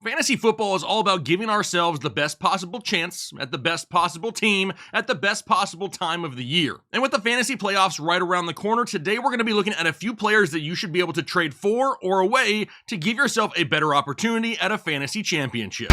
Fantasy football is all about giving ourselves the best possible chance at the best possible team at the best possible time of the year. And with the fantasy playoffs right around the corner, today we're going to be looking at a few players that you should be able to trade for or away to give yourself a better opportunity at a fantasy championship.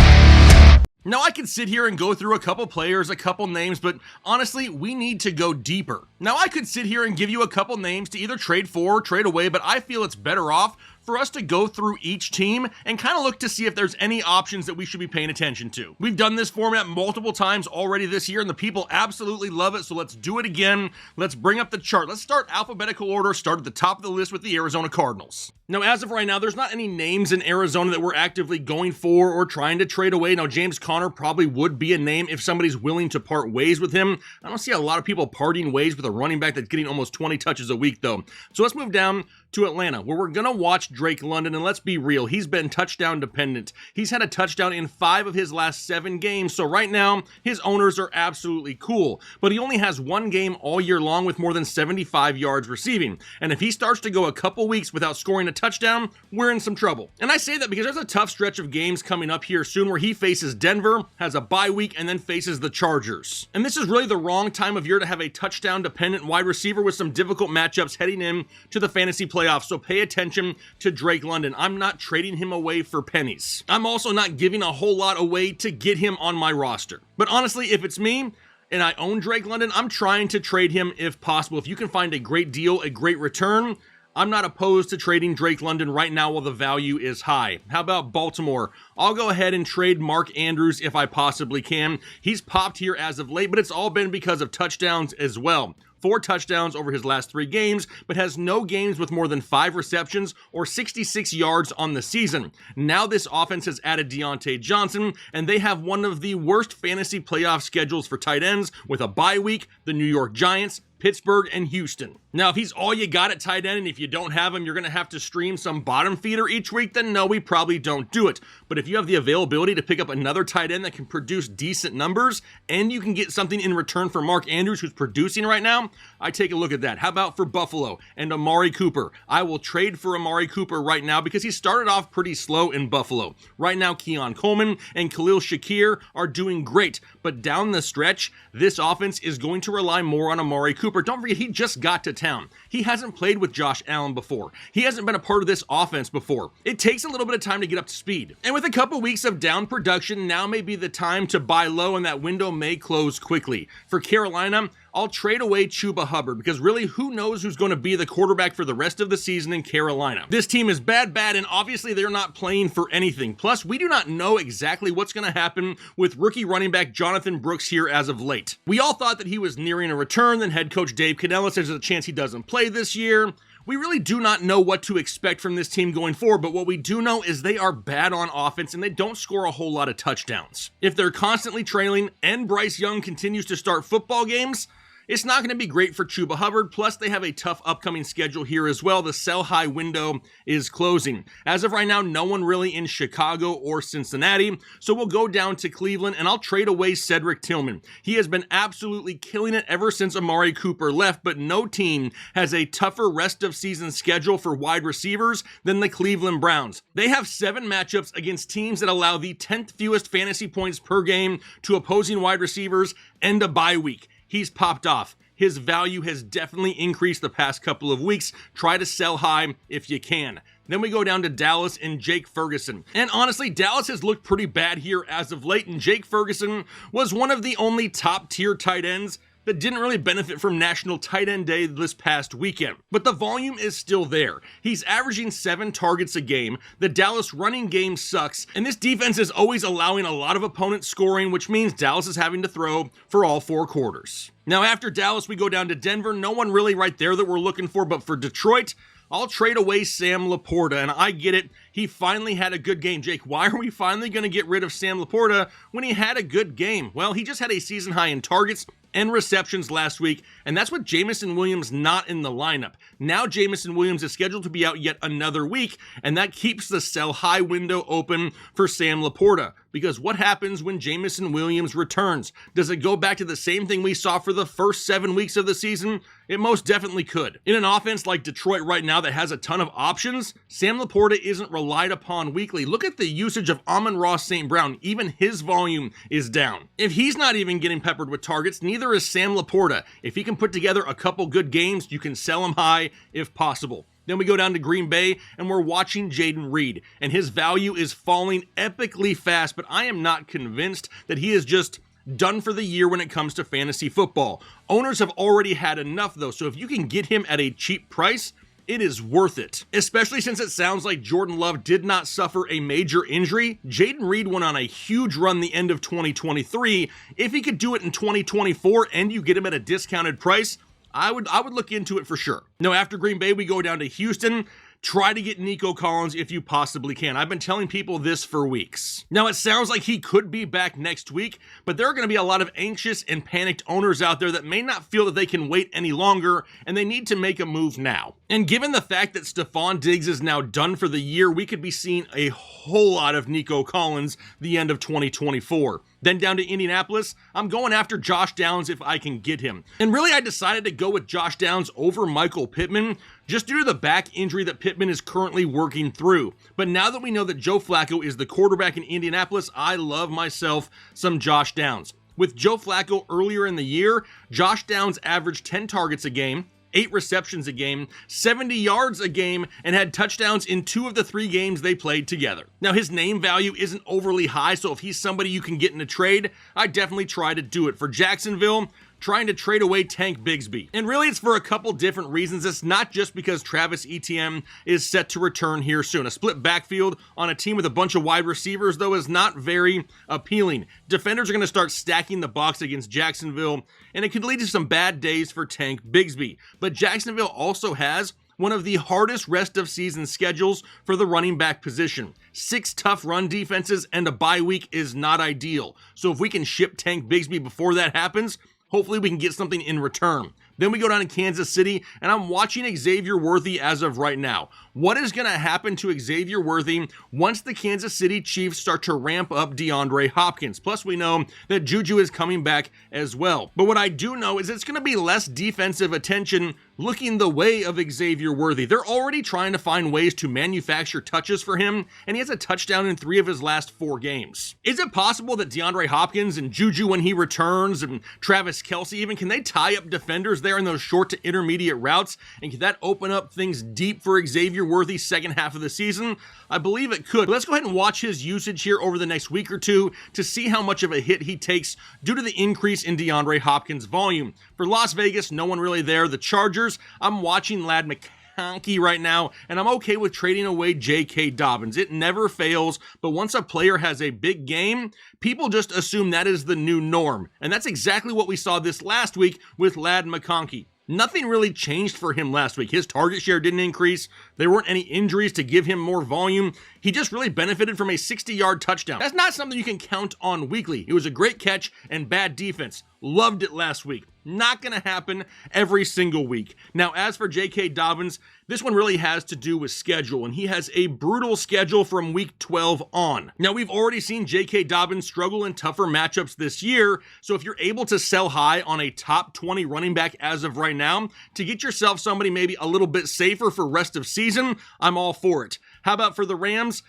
Now, I could sit here and go through a couple players, a couple names, but honestly, we need to go deeper. Now, I could sit here and give you a couple names to either trade for or trade away, but I feel it's better off for us to go through each team and kind of look to see if there's any options that we should be paying attention to. We've done this format multiple times already this year, and the people absolutely love it, so let's do it again. Let's bring up the chart. Let's start alphabetical order, start at the top of the list with the Arizona Cardinals. Now, as of right now, there's not any names in Arizona that we're actively going for or trying to trade away. Now, James Conner probably would be a name if somebody's willing to part ways with him. I don't see a lot of people parting ways with a running back that's getting almost 20 touches a week, though. So let's move down to Atlanta, where we're going to watch Drake London, and let's be real, he's been touchdown dependent. He's had a touchdown in 5 of his last 7 games, so right now, his owners are absolutely cool. But he only has 1 game all year long with more than 75 yards receiving, and if he starts to go a couple weeks without scoring a touchdown, we're in some trouble. And I say that because there's a tough stretch of games coming up here soon where he faces Denver, has a bye week, and then faces the Chargers. And this is really the wrong time of year to have a touchdown dependent wide receiver with some difficult matchups heading in to the fantasy playoffs, so pay attention to Drake London. I'm not trading him away for pennies. I'm also not giving a whole lot away to get him on my roster. But honestly, if it's me and I own Drake London, I'm trying to trade him if possible. If you can find a great deal, a great return, I'm not opposed to trading Drake London right now while the value is high. How about Baltimore? I'll go ahead and trade Mark Andrews if I possibly can. He's popped here as of late, but it's all been because of touchdowns as well. 4 touchdowns over his last 3 games, but has no games with more than 5 receptions or 66 yards on the season. Now this offense has added Deontay Johnson, and they have one of the worst fantasy playoff schedules for tight ends with a bye week, the New York Giants, Pittsburgh, and Houston. Now, if he's all you got at tight end, and if you don't have him, you're going to have to stream some bottom feeder each week, then no, we probably don't do it. But if you have the availability to pick up another tight end that can produce decent numbers, and you can get something in return for Mark Andrews, who's producing right now, I take a look at that. How about for Buffalo and Amari Cooper? I will trade for Amari Cooper right now because he started off pretty slow in Buffalo. Right now, Keon Coleman and Khalil Shakir are doing great, but down the stretch, this offense is going to rely more on Amari Cooper. Don't forget, he just got to town. He hasn't played with Josh Allen before. He hasn't been a part of this offense before. It takes a little bit of time to get up to speed. And with a couple weeks of down production, now may be the time to buy low, and that window may close quickly. For Carolina, I'll trade away Chuba Hubbard because really, who knows who's going to be the quarterback for the rest of the season in Carolina. This team is bad, and obviously they're not playing for anything. Plus, we do not know exactly what's going to happen with rookie running back Jonathan Brooks here as of late. We all thought that he was nearing a return, then head coach Dave Canella says there's a chance he doesn't play this year. We really do not know what to expect from this team going forward, but what we do know is they are bad on offense and they don't score a whole lot of touchdowns. If they're constantly trailing and Bryce Young continues to start football games, it's not going to be great for Chuba Hubbard, plus they have a tough upcoming schedule here as well. The sell-high window is closing. As of right now, no one really in Chicago or Cincinnati, so we'll go down to Cleveland, and I'll trade away Cedric Tillman. He has been absolutely killing it ever since Amari Cooper left, but no team has a tougher rest-of-season schedule for wide receivers than the Cleveland Browns. They have 7 matchups against teams that allow the 10th fewest fantasy points per game to opposing wide receivers and a bye week. He's popped off. His value has definitely increased the past couple of weeks. Try to sell high if you can. Then we go down to Dallas and Jake Ferguson. And honestly, Dallas has looked pretty bad here as of late, and Jake Ferguson was one of the only top-tier tight ends that didn't really benefit from National Tight End Day this past weekend. But the volume is still there. He's averaging 7 targets a game. The Dallas running game sucks, and this defense is always allowing a lot of opponents scoring, which means Dallas is having to throw for all 4 quarters. Now after Dallas, we go down to Denver. No one really right there that we're looking for, but for Detroit, I'll trade away Sam Laporta, and I get it. He finally had a good game. Jake, why are we finally going to get rid of Sam Laporta when he had a good game? Well, he just had a season high in targets and receptions last week, and that's with Jameson Williams not in the lineup. Now Jameson Williams is scheduled to be out yet another week, and that keeps the sell high window open for Sam Laporta. Because what happens when Jameson Williams returns? Does it go back to the same thing we saw for the first 7 weeks of the season? It most definitely could. In an offense like Detroit right now that has a ton of options, Sam Laporta isn't relied upon weekly. Look at the usage of Amon-Ra St. Brown. Even his volume is down. If he's not even getting peppered with targets, neither is Sam Laporta. If he can put together a couple good games, you can sell him high if possible. Then we go down to Green Bay, and we're watching Jayden Reed, and his value is falling epically fast, but I am not convinced that he is just done for the year when it comes to fantasy football. Owners have already had enough, though, so if you can get him at a cheap price, it is worth it. Especially since it sounds like Jordan Love did not suffer a major injury. Jayden Reed went on a huge run the end of 2023. If he could do it in 2024 and you get him at a discounted price, I would look into it for sure. Now, after Green Bay, we go down to Houston. Try to get Nico Collins if you possibly can. I've been telling people this for weeks. Now, it sounds like he could be back next week, but there are going to be a lot of anxious and panicked owners out there that may not feel that they can wait any longer, and they need to make a move now. And given the fact that Stephon Diggs is now done for the year, we could be seeing a whole lot of Nico Collins the end of 2024. Then down to Indianapolis, I'm going after Josh Downs if I can get him. And really, I decided to go with Josh Downs over Michael Pittman just due to the back injury that Pittman is currently working through. But now that we know that Joe Flacco is the quarterback in Indianapolis, I love myself some Josh Downs. With Joe Flacco earlier in the year, Josh Downs averaged 10 targets a game, 8 receptions a game, 70 yards a game, and had touchdowns in 2 of the 3 games they played together. Now, his name value isn't overly high, so if he's somebody you can get in a trade, I definitely try to do it. For Jacksonville, trying to trade away Tank Bigsby. And really, it's for a couple different reasons. It's not just because Travis Etienne is set to return here soon. A split backfield on a team with a bunch of wide receivers, though, is not very appealing. Defenders are going to start stacking the box against Jacksonville, and it could lead to some bad days for Tank Bigsby. But Jacksonville also has one of the hardest rest of season schedules for the running back position. 6 tough run defenses and a bye week is not ideal. So if we can ship Tank Bigsby before that happens, hopefully we can get something in return. Then we go down to Kansas City, and I'm watching Xavier Worthy as of right now. What is going to happen to Xavier Worthy once the Kansas City Chiefs start to ramp up DeAndre Hopkins? Plus, we know that Juju is coming back as well. But what I do know is it's going to be less defensive attention looking the way of Xavier Worthy. They're already trying to find ways to manufacture touches for him, and he has a touchdown in 3 of his last 4 games. Is it possible that DeAndre Hopkins and Juju, when he returns, and Travis Kelce even, can they tie up defenders there in those short to intermediate routes? And can that open up things deep for Xavier Worthy's second half of the season? I believe it could. But let's go ahead and watch his usage here over the next week or two to see how much of a hit he takes due to the increase in DeAndre Hopkins' volume. For Las Vegas, no one really there. The Chargers, I'm watching Ladd McConkey right now, and I'm okay with trading away J.K. Dobbins. It never fails, but once a player has a big game, people just assume that is the new norm. And that's exactly what we saw this last week with Ladd McConkey. Nothing really changed for him last week. His target share didn't increase. There weren't any injuries to give him more volume. He just really benefited from a 60-yard touchdown. That's not something you can count on weekly. It was a great catch and bad defense. Loved it last week. Not going to happen every single week. Now, as for J.K. Dobbins, this one really has to do with schedule, and he has a brutal schedule from week 12 on. Now, we've already seen J.K. Dobbins struggle in tougher matchups this year, so if you're able to sell high on a top 20 running back as of right now, to get yourself somebody maybe a little bit safer for rest of season, I'm all for it. How about for the Rams?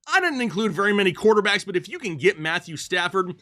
I didn't include very many quarterbacks, but if you can get Matthew Stafford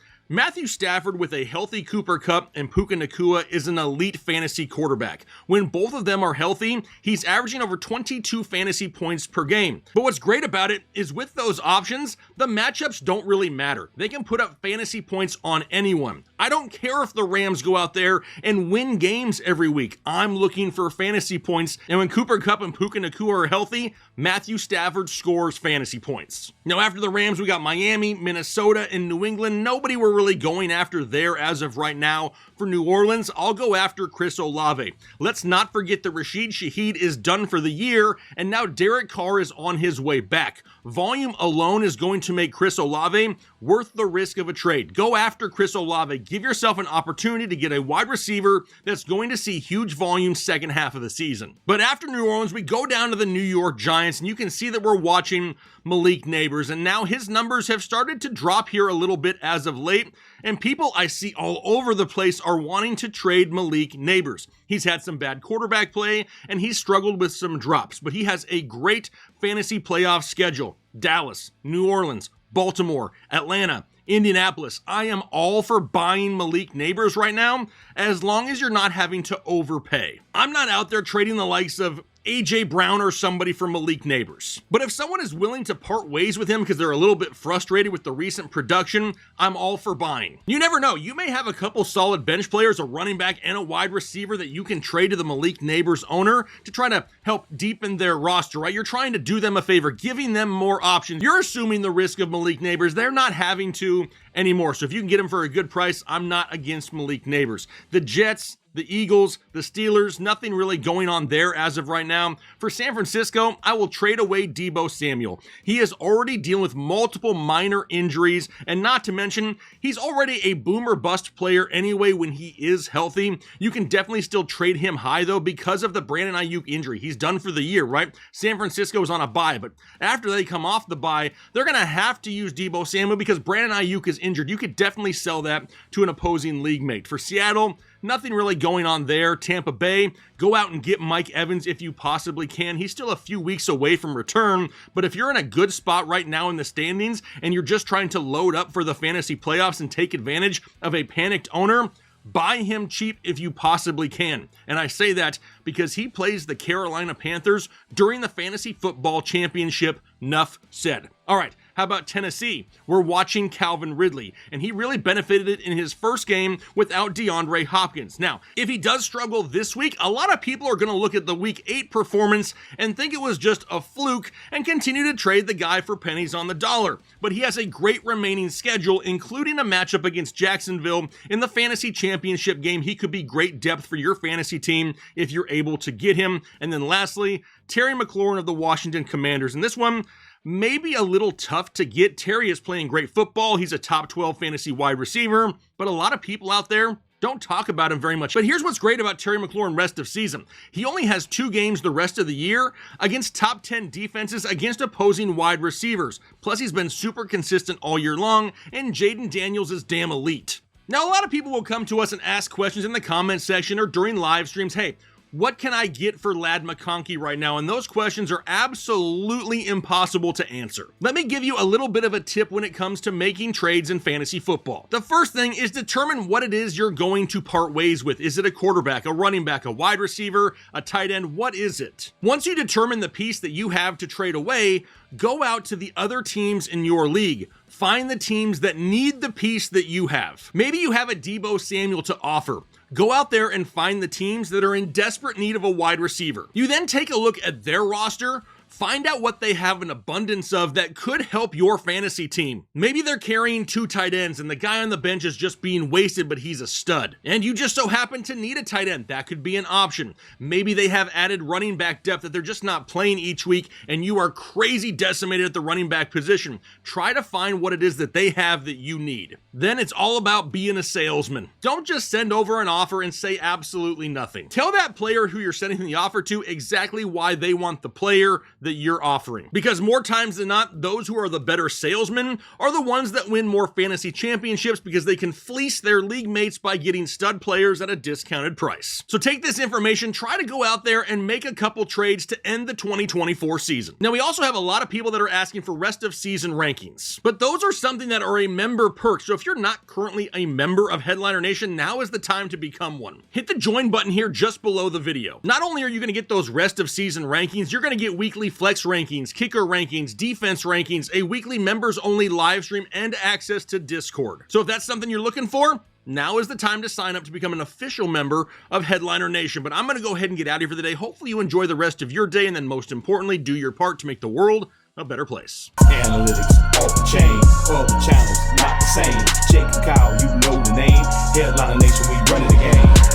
with a healthy Cooper Kupp and Puka Nacua is an elite fantasy quarterback. When both of them are healthy, he's averaging over 22 fantasy points per game. But what's great about it is with those options, the matchups don't really matter. They can put up fantasy points on anyone. I don't care if the Rams go out there and win games every week. I'm looking for fantasy points, and when Cooper Kupp and Puka Nacua are healthy, Matthew Stafford scores fantasy points. Now, after the Rams, we got Miami, Minnesota, and New England. Nobody were really going after there as of right now. For New Orleans, I'll go after Chris Olave. Let's not forget that Rashid Shaheed is done for the year, and now Derek Carr is on his way back. Volume alone is going to make Chris Olave worth the risk of a trade. Go after Chris Olave. Give yourself an opportunity to get a wide receiver that's going to see huge volume second half of the season. But after New Orleans, we go down to the New York Giants, and you can see that we're watching Malik Nabers, and now his numbers have started to drop here a little bit as of late, and people I see all over the place are wanting to trade Malik Nabers. He's had some bad quarterback play, and he's struggled with some drops, but he has a great fantasy playoff schedule. Dallas, New Orleans, Baltimore, Atlanta, Indianapolis. I am all for buying Malik Nabers right now, as long as you're not having to overpay. I'm not out there trading the likes of AJ Brown or somebody for Malik Nabers. But if someone is willing to part ways with him because they're a little bit frustrated with the recent production, I'm all for buying. You never know. You may have a couple solid bench players, a running back and a wide receiver that you can trade to the Malik Nabers owner to try to help deepen their roster, right? You're trying to do them a favor, giving them more options. You're assuming the risk of Malik Nabers. They're not having to anymore. So if you can get him for a good price, I'm not against Malik Nabers. The Jets, the Eagles, the Steelers, nothing really going on there as of right now. For San Francisco, I will trade away Deebo Samuel. He is already dealing with multiple minor injuries, and not to mention, he's already a boomer bust player anyway when he is healthy. You can definitely still trade him high though because of the Brandon Ayuk injury. He's done for the year, right? San Francisco is on a bye, but after they come off the bye, they're going to have to use Deebo Samuel because Brandon Ayuk is injured. You could definitely sell that to an opposing league mate. For Seattle, nothing really going on there. Tampa Bay, go out and get Mike Evans if you possibly can. He's still a few weeks away from return, but if you're in a good spot right now in the standings and you're just trying to load up for the fantasy playoffs and take advantage of a panicked owner, buy him cheap if you possibly can. And I say that because he plays the Carolina Panthers during the Fantasy Football Championship. Nuff said. All right, how about Tennessee? We're watching Calvin Ridley, and he really benefited in his first game without DeAndre Hopkins. Now, if he does struggle this week, a lot of people are going to look at the Week 8 performance and think it was just a fluke and continue to trade the guy for pennies on the dollar. But he has a great remaining schedule, including a matchup against Jacksonville in the fantasy championship game. He could be great depth for your fantasy team if you're able to get him. And then lastly, Terry McLaurin of the Washington Commanders. And this one, maybe a little tough to get. Terry is playing great football. He's a top 12 fantasy wide receiver, but a lot of people out there don't talk about him very much. But here's what's great about Terry McLaurin rest of season. He only has 2 games the rest of the year against top 10 defenses against opposing wide receivers. Plus, he's been super consistent all year long, and Jaden Daniels is damn elite. Now, a lot of people will come to us and ask questions in the comment section or during live streams. Hey, what can I get for Ladd McConkey right now? And those questions are absolutely impossible to answer. Let me give you a little bit of a tip when it comes to making trades in fantasy football. The first thing is determine what it is you're going to part ways with. Is it a quarterback, a running back, a wide receiver, a tight end? What is it? Once you determine the piece that you have to trade away, go out to the other teams in your league. Find the teams that need the piece that you have. Maybe you have a Deebo Samuel to offer. Go out there and find the teams that are in desperate need of a wide receiver. You then take a look at their roster, find out what they have an abundance of that could help your fantasy team. Maybe they're carrying 2 tight ends and the guy on the bench is just being wasted, but he's a stud. And you just so happen to need a tight end. That could be an option. Maybe they have added running back depth that they're just not playing each week and you are crazy decimated at the running back position. Try to find what it is that they have that you need. Then it's all about being a salesman. Don't just send over an offer and say absolutely nothing. Tell that player who you're sending the offer to exactly why they want the player that you're offering. Because more times than not, those who are the better salesmen are the ones that win more fantasy championships because they can fleece their league mates by getting stud players at a discounted price. So take this information, try to go out there and make a couple trades to end the 2024 season. Now, we also have a lot of people that are asking for rest of season rankings, but those are something that are a member perk. So if you're not currently a member of Headliner Nation, now is the time to become one. Hit the join button here just below the video. Not only are you going to get those rest of season rankings, you're going to get weekly flex rankings, kicker rankings, defense rankings, a weekly members only live stream, and access to Discord. So if that's something you're looking for, now is the time to sign up to become an official member of Headliner Nation. But I'm going to go ahead and get out of here for the day. Hopefully you enjoy the rest of your day, and then most importantly, do your part to make the world a better place. Analytics off the chain,